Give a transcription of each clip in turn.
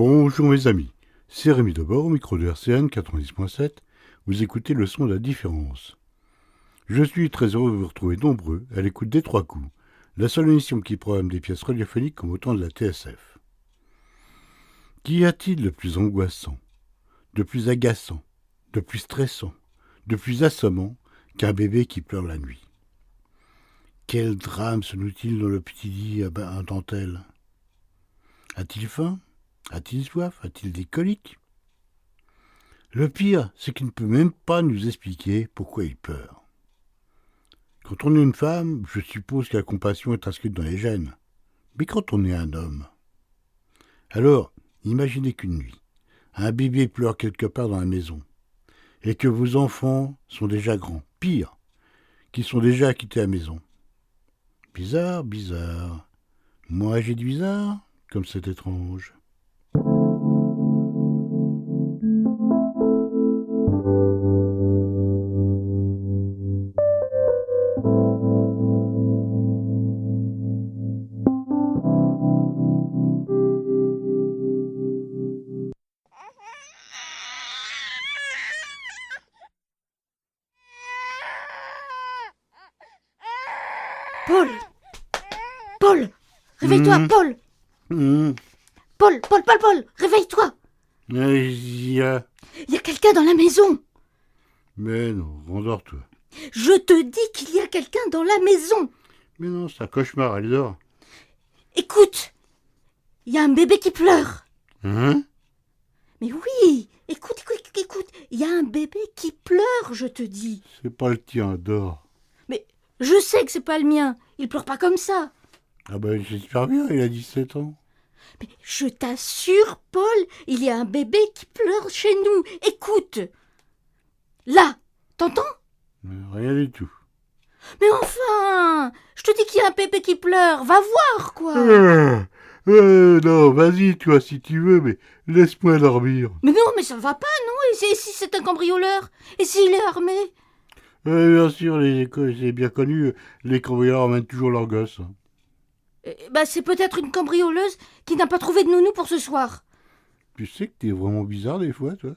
Bonjour mes amis, c'est Rémi Debord au micro de RCN 90.7, vous écoutez le son de la différence. Je suis très heureux de vous retrouver nombreux à l'écoute des Trois Coups, la seule émission qui programme des pièces radiophoniques comme au temps de la TSF. Qu'y a-t-il de plus angoissant, de plus agaçant, de plus stressant, de plus assommant qu'un bébé qui pleure la nuit? Quel drame se noue-t-il dans le petit lit à dentelle? A-t-il faim? A-t-il soif? A-t-il des coliques? Le pire, c'est qu'il ne peut même pas nous expliquer pourquoi il pleure. Quand on est une femme, je suppose que la compassion est inscrite dans les gènes. Mais quand on est un homme... Alors, imaginez qu'une nuit, un bébé pleure quelque part dans la maison, et que vos enfants sont déjà grands, pire, qu'ils sont déjà quittés la maison. Bizarre, bizarre. Moi j'ai du bizarre, comme c'est étrange. Paul! Paul! Réveille-toi, Paul! Paul! Réveille-toi! Il y a... Il y a quelqu'un dans la maison! Mais non, endors-toi. Je te dis qu'il y a quelqu'un dans la maison! Mais non, c'est un cauchemar, elle dort. Écoute! Il y a un bébé qui pleure! Hein? Mais oui! Écoute! Il y a un bébé qui pleure, je te dis! C'est pas le tien, dors. Mais je sais que c'est pas le mien! Il pleure pas comme ça! Ah ben j'espère bien, il a 17 ans. Mais je t'assure, Paul, il y a un bébé qui pleure chez nous! Écoute! Là! T'entends? Rien du tout. Mais enfin! Je te dis qu'il y a un bébé qui pleure! Va voir, quoi! Non, vas-y, toi, si tu veux, mais laisse-moi dormir. Mais non, mais ça va pas, non? Et si c'est un cambrioleur? Et s'il est armé? Bien sûr, c'est bien connu, les cambrioleurs emmènent toujours leurs gosses. C'est peut-être une cambrioleuse qui n'a pas trouvé de nounou pour ce soir. Tu sais que t'es vraiment bizarre des fois, toi.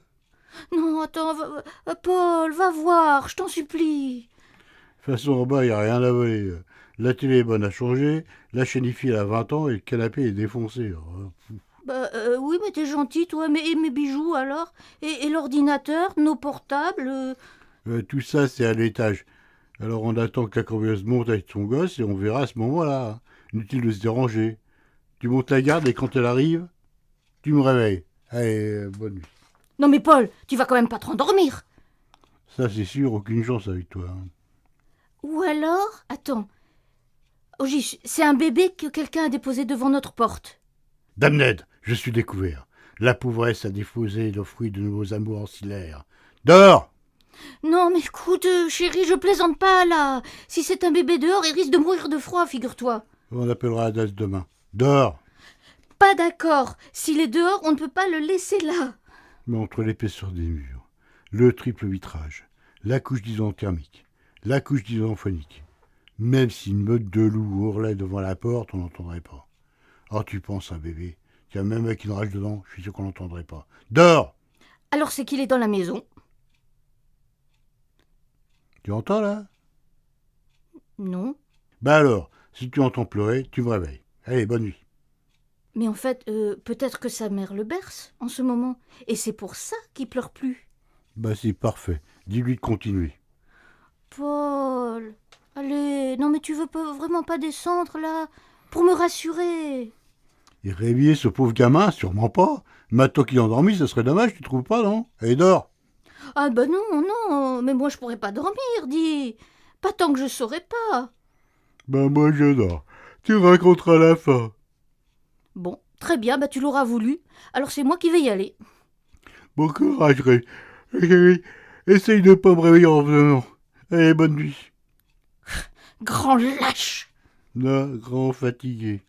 Non, attends, Paul, va voir, je t'en supplie. De toute façon, en bas, il n'y a rien à voler. La télé est bonne à changer, la chaîne IFI elle a 20 ans et le canapé est défoncé. Oui, mais t'es gentil, toi. Mais et mes bijoux, alors? Et l'ordinateur, nos portables Tout ça, c'est à l'étage. Alors on attend que la cambrioleuse monte avec son gosse et on verra à ce moment-là. Inutile de se déranger. Tu montes la garde et quand elle arrive, tu me réveilles. Allez, bonne nuit. Non, mais Paul, tu vas quand même pas te rendormir. Ça, c'est sûr, aucune chance avec toi. Ou alors, attends. Oh, c'est un bébé que quelqu'un a déposé devant notre porte. Damned, je suis découvert. La pauvresse a déposé le fruit de nos amours ancillaires. Dors! Non, mais écoute, chérie, je plaisante pas, là. Si c'est un bébé dehors, il risque de mourir de froid, figure-toi. On appellera Adès demain. Dors! Pas d'accord. S'il est dehors, on ne peut pas le laisser là. Mais entre l'épaisseur des murs, le triple vitrage, la couche d'isolant thermique, la couche d'isolant phonique, même si une meute de loups hurlait devant la porte, on n'entendrait pas. Oh, tu penses un bébé, tiens, même avec une rage dedans, je suis sûr qu'on n'entendrait pas. Dors! Alors c'est qu'il est dans la maison. Tu entends là? Non. Bah alors, si tu entends pleurer, tu me réveilles. Allez, bonne nuit. Mais en fait, peut-être que sa mère le berce en ce moment. Et c'est pour ça qu'il pleure plus. Bah c'est parfait, dis-lui de continuer. Paul, allez, non mais tu veux vraiment pas descendre là? Pour me rassurer. Et réveiller ce pauvre gamin, sûrement pas. Maintenant qu'il est endormi, ce serait dommage, tu trouves pas, non? Allez, dors! Ah ben non, mais moi je pourrais pas dormir, dis. Pas tant que je saurais pas. Ben moi je dors. Tu me raconteras la fin. Bon, très bien, tu l'auras voulu. Alors c'est moi qui vais y aller. Bon courage, Ray. Essaye de pas me réveiller en revenant. Allez, bonne nuit. Grand lâche! Là, grand fatigué.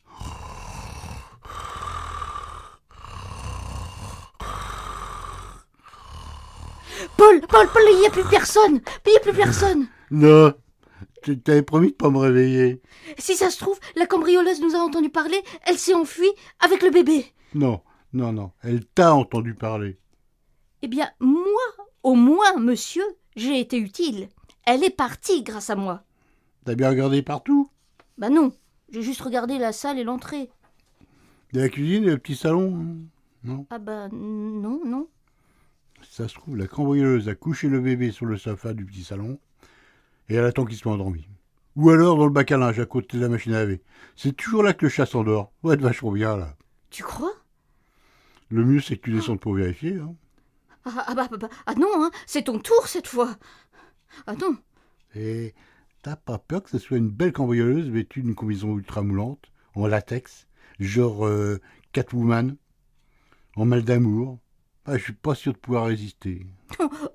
Paul, il n'y a plus personne! Il n'y a plus personne! Non, tu t'avais promis de pas me réveiller. Si ça se trouve, la cambrioleuse nous a entendu parler, elle s'est enfuie avec le bébé. Non, Non, non, elle t'a entendu parler. Eh bien, moi, au moins, monsieur, j'ai été utile. Elle est partie grâce à moi. T'as bien regardé partout? Bah non, j'ai juste regardé la salle et l'entrée. Et la cuisine et le petit salon? Non. Ah bah non, non. Ça se trouve, la cambrioleuse a couché le bébé sur le sofa du petit salon et elle attend qu'il soit endormi. Ou alors dans le bac à linge à côté de la machine à laver. C'est toujours là que le chat s'endort. Ouais, être vachement bien là. Tu crois? Le mieux c'est que tu descendes pour vérifier. Hein. Ah non, hein, c'est ton tour cette fois. Ah non. Et t'as pas peur que ce soit une belle cambrioleuse vêtue d'une combinaison ultra moulante, en latex, genre Catwoman, en mal d'amour? Ah, je suis pas sûr de pouvoir résister.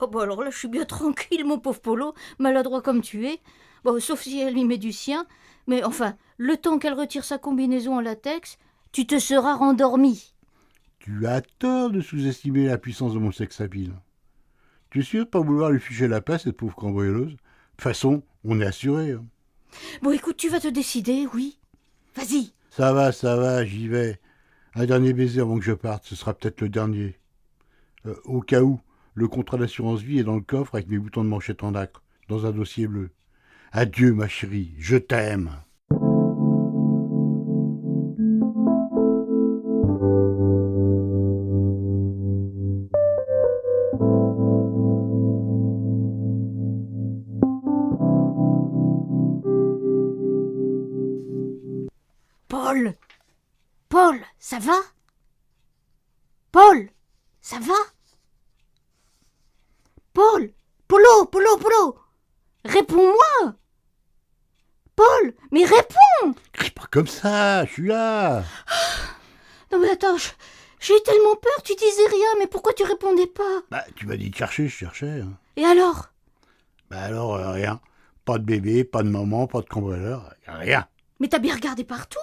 Oh bah alors là, je suis bien tranquille, mon pauvre Polo, maladroit comme tu es. Bon, sauf si elle y met du sien. Mais enfin, le temps qu'elle retire sa combinaison en latex, tu te seras rendormi. Tu as tort de sous-estimer la puissance de mon sex appeal. Tu es sûr de pas vouloir lui ficher la paix, cette pauvre cambrioleuse? De toute façon, on est assuré. Hein. Bon, écoute, tu vas te décider, oui. Vas-y. Ça va, j'y vais. Un dernier baiser avant que je parte, ce sera peut-être le dernier. Au cas où, le contrat d'assurance vie est dans le coffre avec mes boutons de manchette en nacre, dans un dossier bleu. Adieu, ma chérie, je t'aime. Paul! Paul, ça va? Paul, ça va? Paul! Polo! Réponds-moi! Paul, mais réponds! Crie pas comme ça, je suis là. Non mais attends, j'ai eu tellement peur, tu disais rien, mais pourquoi tu répondais pas? Bah, tu m'as dit de chercher, je cherchais. Hein. Et alors? Bah alors, rien. Pas de bébé, pas de maman, pas de cambrioleur, rien. Mais t'as bien regardé partout?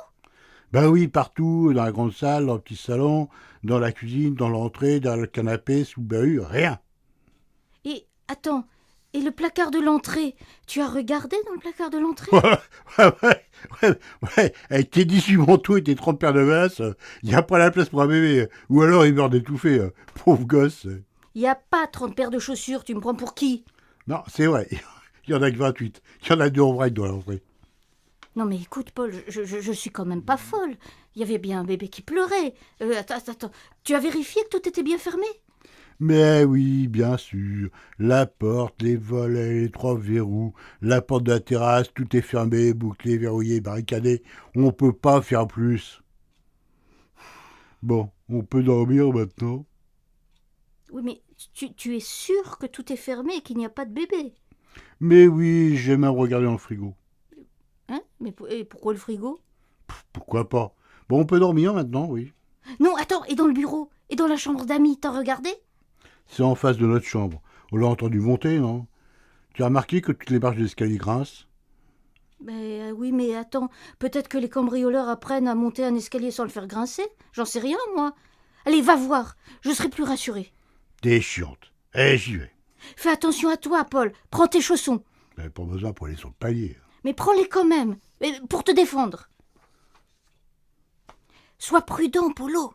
Bah oui, partout, dans la grande salle, dans le petit salon, dans la cuisine, dans l'entrée, dans le canapé, sous le bahut, rien. Et, attends, et le placard de l'entrée? Tu as regardé dans le placard de l'entrée? Ouais, avec tes 18 manteaux et tes 30 paires de vasses, il n'y a pas la place pour un bébé. Ou alors il meurt d'étouffer, pauvre gosse. Y a pas 30 paires de chaussures, tu me prends pour qui? Non, c'est vrai, il y en a que 28. Il y en a 2 en vrac dans l'entrée. Non mais écoute Paul, je suis quand même pas folle. Il y avait bien un bébé qui pleurait. Attends, tu as vérifié que tout était bien fermé? Mais oui, bien sûr. La porte, les volets, les 3 verrous, la porte de la terrasse, tout est fermé, bouclé, verrouillé, barricadé. On peut pas faire plus. Bon, on peut dormir maintenant. Oui mais tu es sûr que tout est fermé et qu'il n'y a pas de bébé? Mais oui, j'ai même regardé dans le frigo. Hein? Mais et pourquoi le frigo? Pourquoi pas? Bon, on peut dormir maintenant, oui. Non, attends, et dans le bureau? Et dans la chambre d'amis, t'as regardé? C'est en face de notre chambre. On l'a entendu monter, non? Tu as remarqué que toutes les marches de l'escalier grincent? Oui, mais attends, peut-être que les cambrioleurs apprennent à monter un escalier sans le faire grincer? J'en sais rien, moi. Allez, va voir, je serai plus rassurée. T'es chiante. Eh, j'y vais. Fais attention à toi, Paul. Prends tes chaussons. J'avais pas besoin pour aller sur le palier. Mais prends-les quand même, pour te défendre. Sois prudent, Polo.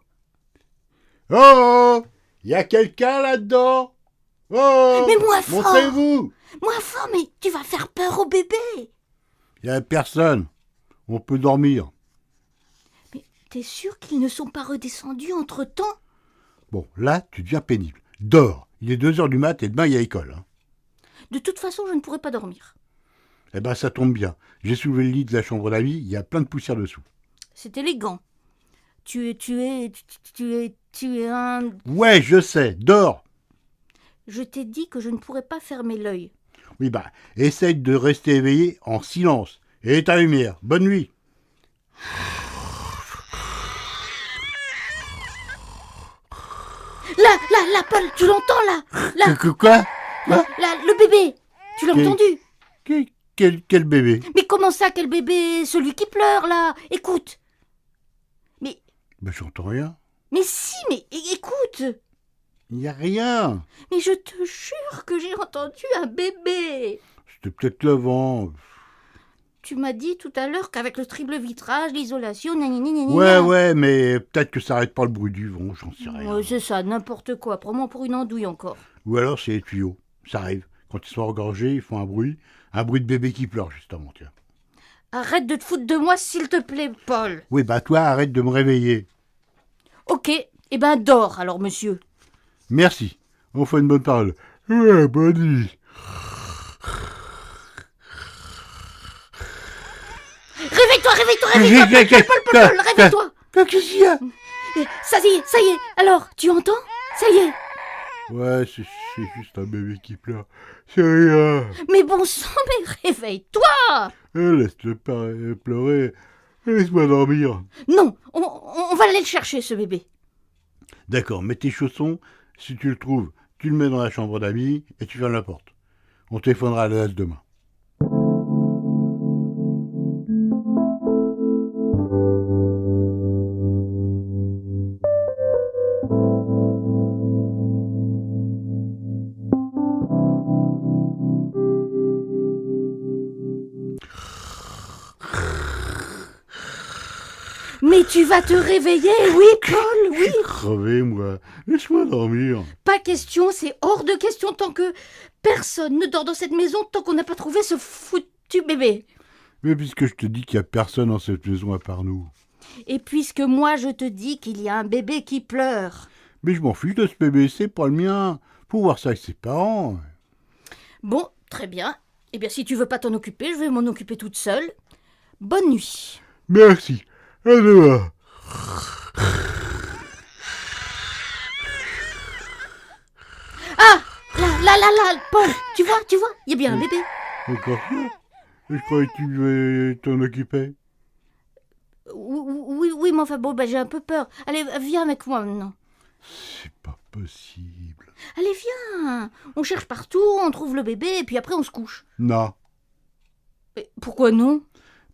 Oh! Y a quelqu'un là-dedans? Oh! Mais moins fort! Montrez-vous! Moins fort, mais tu vas faire peur au bébé. Y a personne. On peut dormir. Mais t'es sûr qu'ils ne sont pas redescendus entre-temps? Bon, là, tu deviens pénible. Dors. Il est 2h du mat et demain, il y a école. Hein. De toute façon, je ne pourrai pas dormir. Eh ben, ça tombe bien. J'ai soulevé le lit de la chambre d'amis, il y a plein de poussière dessous. C'est élégant. Tu es un... Ouais, je sais. Dors. Je t'ai dit que je ne pourrais pas fermer l'œil. Oui, bah, essaye de rester éveillé en silence. Et ta lumière. Bonne nuit. Là, Paul, tu l'entends, là? Là, Quoi? là, le bébé. Tu l'as entendu? Quel bébé? Mais comment ça, quel bébé? Celui qui pleure, là. Écoute. Ben, j'entends rien. Mais si, mais écoute. Il n'y a rien. Mais je te jure que j'ai entendu un bébé. C'était peut-être le vent. Tu m'as dit tout à l'heure qu'avec le triple vitrage, l'isolation, gna gna gna gna Ouais, gna. ouais, mais peut-être que ça arrête pas le bruit du vent, j'en sais rien. Ouais, c'est ça, n'importe quoi. Prends-moi pour une andouille encore. Ou alors c'est les tuyaux, ça arrive. Quand ils sont engorgés, ils font un bruit de bébé qui pleure, justement, tiens. Arrête de te foutre de moi, s'il te plaît, Paul. Oui, bah toi, arrête de me réveiller. Ok, eh ben dors alors, monsieur. Merci, on fait une bonne parole. Ouais, bonne nuit. Réveille-toi, réveille-toi, réveille-toi, Paul, réveille-toi. Qu'est-ce qu'il y a? Ça y est, alors, tu entends? Ça y est. Ouais, c'est juste un bébé qui pleure. C'est rien. Mais bon sang, mais réveille-toi. Laisse-le pleurer. Laisse-moi dormir. Non, on va aller le chercher, ce bébé. D'accord, mets tes chaussons. Si tu le trouves, tu le mets dans la chambre d'amis et tu fermes la porte. On téléphonera à l'âge demain. Mais tu vas te réveiller, oui, Paul, oui. Je suis crevé, moi. Laisse-moi dormir. Pas question, c'est hors de question tant que personne ne dort dans cette maison tant qu'on n'a pas trouvé ce foutu bébé. Mais puisque je te dis qu'il n'y a personne dans cette maison à part nous. Et puisque moi je te dis qu'il y a un bébé qui pleure. Mais je m'en fiche de ce bébé, c'est pas le mien. Faut voir ça avec ses parents. Bon, très bien. Eh bien, si tu veux pas t'en occuper, je vais m'en occuper toute seule. Bonne nuit. Merci. À demain. Ah, là, Paul, tu vois, il y a bien un bébé. Encore ça? Je croyais que tu devais t'en occuper. Oui, mais enfin bon, j'ai un peu peur. Allez, viens avec moi maintenant. C'est pas possible. Allez, viens. On cherche partout, on trouve le bébé, et puis après on se couche. Non. Mais pourquoi non?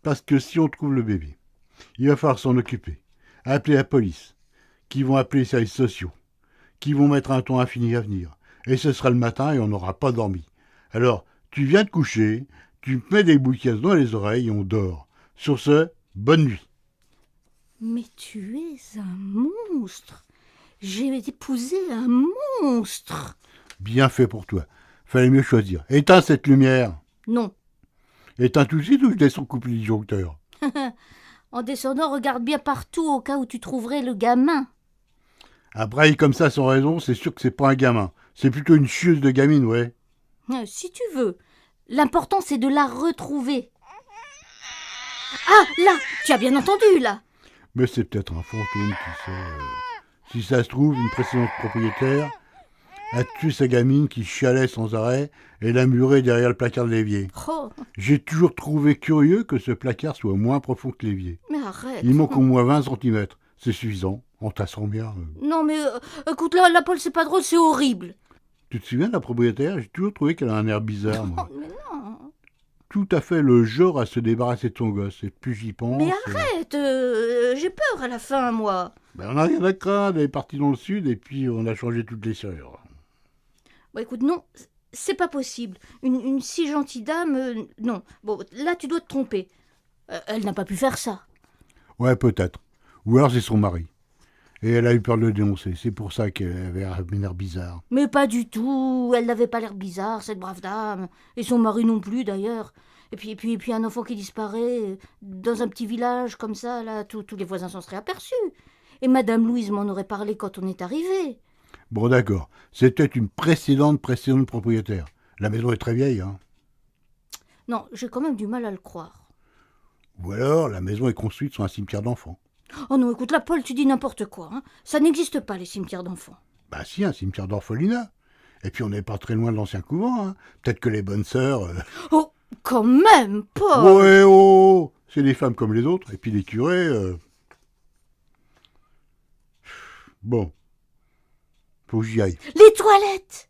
Parce que si on trouve le bébé, il va falloir s'en occuper. Appeler la police, qui vont appeler les services sociaux, qui vont mettre un temps infini à venir. Et ce sera le matin et on n'aura pas dormi. Alors, tu viens te coucher, tu me mets des bouquets dans les oreilles et on dort. Sur ce, bonne nuit. Mais tu es un monstre. J'ai épousé un monstre. Bien fait pour toi. Fallait mieux choisir. Éteins cette lumière. Non. Éteins tout de suite ou je descends couper le disjoncteur. En descendant, regarde bien partout au cas où tu trouverais le gamin. Un braille comme ça sans raison, c'est sûr que c'est pas un gamin. C'est plutôt une chieuse de gamine, ouais. Si tu veux. L'important, c'est de la retrouver. Ah, là, tu as bien entendu, là. Mais c'est peut-être un fantôme, qui sait. Si ça se trouve, une précédente propriétaire a tué sa gamine qui chialait sans arrêt et l'a murée derrière le placard de l'évier. Oh, J'ai toujours trouvé curieux que ce placard soit moins profond que l'évier. mais arrête. Il manque au moins 20 cm. C'est suffisant, en tassant bien. Non, mais écoute, là, Paul, c'est pas drôle, c'est horrible. Tu te souviens de la propriétaire? J'ai toujours trouvé qu'elle a un air bizarre, moi. Oh, mais non. Tout à fait le genre à se débarrasser de son gosse. Et plus j'y pense... Mais arrête, j'ai peur à la fin, moi. Ben on n'a rien à craindre, elle est partie dans le sud et puis on a changé toutes les serrures. Bon, écoute, non, c'est pas possible. Une si gentille dame, non. Bon, là, tu dois te tromper. Elle n'a pas pu faire ça. Ouais, peut-être. Ou alors c'est son mari. Et elle a eu peur de le dénoncer. C'est pour ça qu'elle avait un air bizarre. Mais pas du tout. Elle n'avait pas l'air bizarre, cette brave dame. Et son mari non plus, d'ailleurs. Et puis un enfant qui disparaît dans un petit village comme ça, là, tous les voisins s'en seraient aperçus. Et Madame Louise m'en aurait parlé quand on est arrivé. Bon, d'accord. C'était une précédente propriétaire. La maison est très vieille, hein. Non, j'ai quand même du mal à le croire. Ou alors, la maison est construite sur un cimetière d'enfants. Oh non, écoute, là, Paul, tu dis n'importe quoi. Hein. Ça n'existe pas, les cimetières d'enfants. Bah si, un cimetière d'orphelinat. Et puis on n'est pas très loin de l'ancien couvent, hein. Peut-être que les bonnes sœurs... Oh, quand même, Paul. Ouais, oh, c'est des femmes comme les autres. Et puis les curés... Bon. Faut que j'y aille. Les toilettes.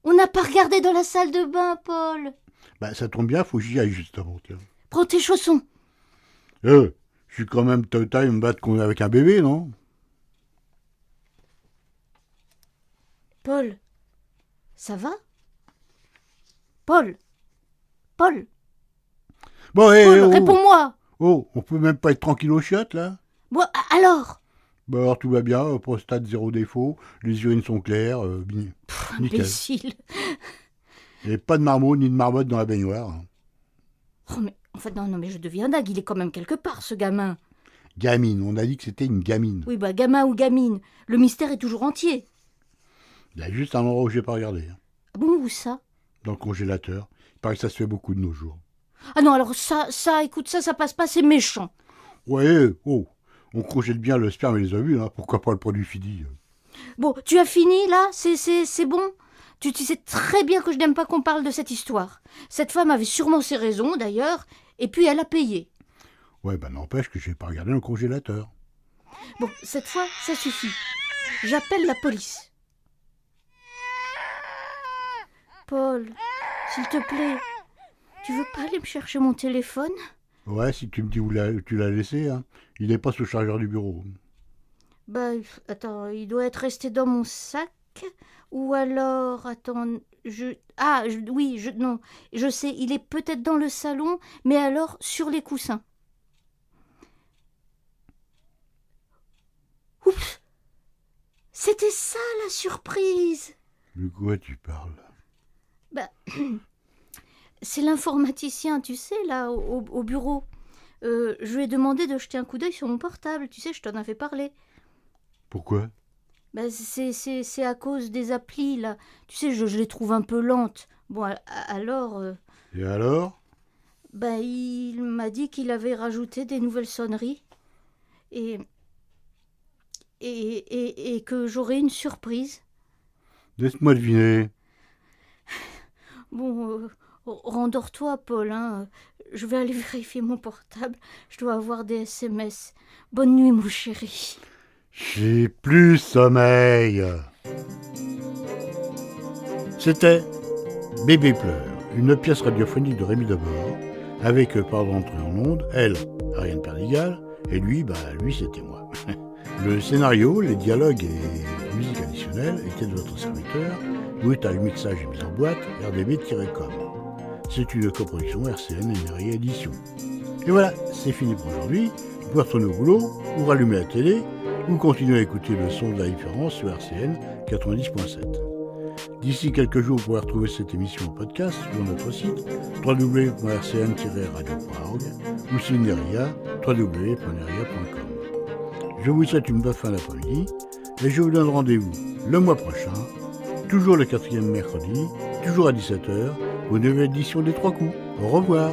On n'a pas regardé dans la salle de bain, Paul. Bah ça tombe bien, faut que j'y aille justement, tiens. Prends tes chaussons. Je suis quand même taille me battre avec un bébé, non? Paul, ça va? Paul. Bon, hé, Paul, oh, réponds-moi. oh, on peut même pas être tranquille aux chiottes, là? Bon, alors? Bah alors tout va bien, prostate zéro défaut, les urines sont claires, nickel. Imbécile. Et pas de marmot ni de marmotte dans la baignoire. Oh, mais, en fait, non, mais je deviens dingue, il est quand même quelque part, ce gamin. Gamine, on a dit que c'était une gamine. Oui, bah, gamin ou gamine, le mystère est toujours entier. Il y a juste un endroit où j'ai pas regardé. Ah bon, où ça? Dans le congélateur. Il paraît que ça se fait beaucoup de nos jours. Ah non, alors écoute, ça passe pas, c'est méchant. Ouais, oh, on congèle bien le sperme et les ovules, hein, pourquoi pas le produit fini? Bon, tu as fini, là? C'est bon? Tu sais très bien que je n'aime pas qu'on parle de cette histoire. Cette femme avait sûrement ses raisons, d'ailleurs, et puis elle a payé. Ouais, bah n'empêche que j'ai pas regardé dans le congélateur. Bon, cette fois, ça suffit. J'appelle la police. Paul, s'il te plaît, tu veux pas aller me chercher mon téléphone? Ouais, si tu me dis où tu l'as laissé, hein. Il n'est pas sous le chargeur du bureau. Bah, attends, il doit être resté dans mon sac. Ou alors, attends, non, je sais, il est peut-être dans le salon, mais alors sur les coussins. Oups! C'était ça la surprise! De quoi tu parles? Bah, c'est l'informaticien, tu sais, là, au bureau. Je lui ai demandé de jeter un coup d'œil sur mon portable, tu sais, je t'en avais parlé. Pourquoi? Bah, c'est à cause des applis, là. Tu sais, je les trouve un peu lentes. Bon, alors... Et alors? bah, il m'a dit qu'il avait rajouté des nouvelles sonneries. Et que j'aurais une surprise. Laisse-moi deviner. Bon, rendors-toi, Paul, hein. Je vais aller vérifier mon portable. Je dois avoir des SMS. Bonne nuit, mon chéri. J'ai plus sommeil. C'était Bébé pleure, une pièce radiophonique de Rémi Debord, avec par d'entrée en onde, elle, Ariane Perdigal, et lui, lui c'était moi. Le scénario, les dialogues et la musique additionnelle étaient de votre serviteur, brutal mixage et mise en boîte, rdb-com. C'est une coproduction RCN et Neria Édition. Et voilà, c'est fini pour aujourd'hui. Vous pouvez retourner au boulot, ou rallumer la télé, ou continuer à écouter le son de la différence sur RCN 90.7. D'ici quelques jours, vous pourrez retrouver cette émission en podcast sur notre site www.rcn-radio.org ou sur Neria, www.neria.com. Je vous souhaite une bonne fin d'après-midi et je vous donne rendez-vous le mois prochain, toujours le 4e mercredi, toujours à 17h, pour une nouvelle édition des 3 coups. Au revoir.